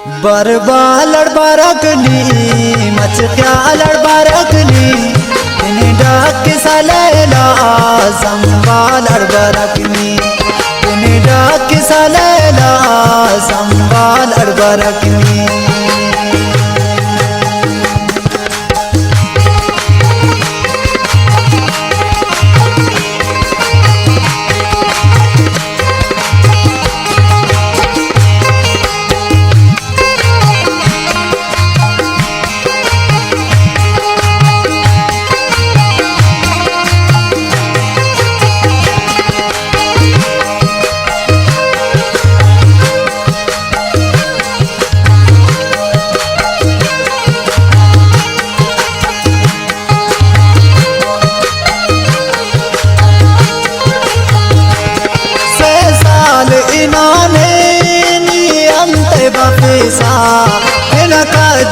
बरबालड़ बरकनी मचक्यालड़ बरकनी इन्हीं डाक सलेला संभालड़ बरकनी इन्हीं डाक सलेला संभालड़ बरकनी।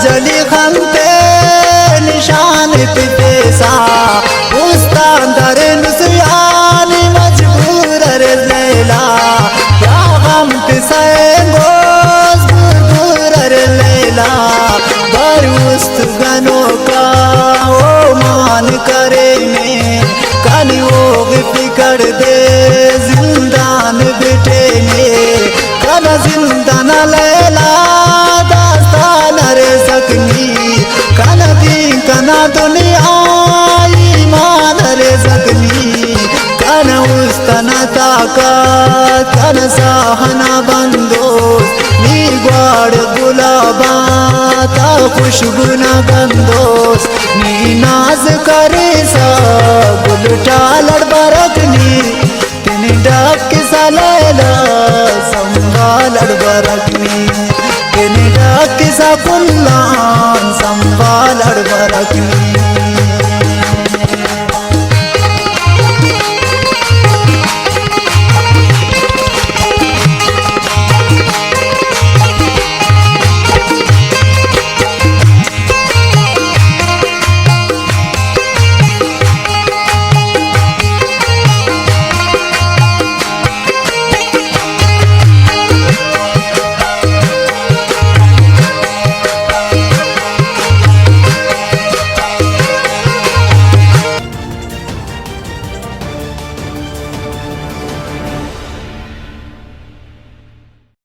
जली खंते निशान पितेसा उस्तान दरन सुयानी मजबूर रैला या हम पिसेंगोस बुरबुर रैला बरुस्त गनों का ओ मान करे में कानी वो पिकड़ दे जिंदान बेटे ने कना जिंदान लैला कना दी कना दुनिया ईमान रे सकनी कना उस्तना ताकत कना सहना बंदोस नी ग्वाड़ गुलाबा ता खुशबू ना गंदोस नी नाज करे सा गुलटालड़ बरकनी तिनी डाक सलेला संभालड़ बरकनी तिनी डाक सा कुल्लान संभालड़ बरकनी।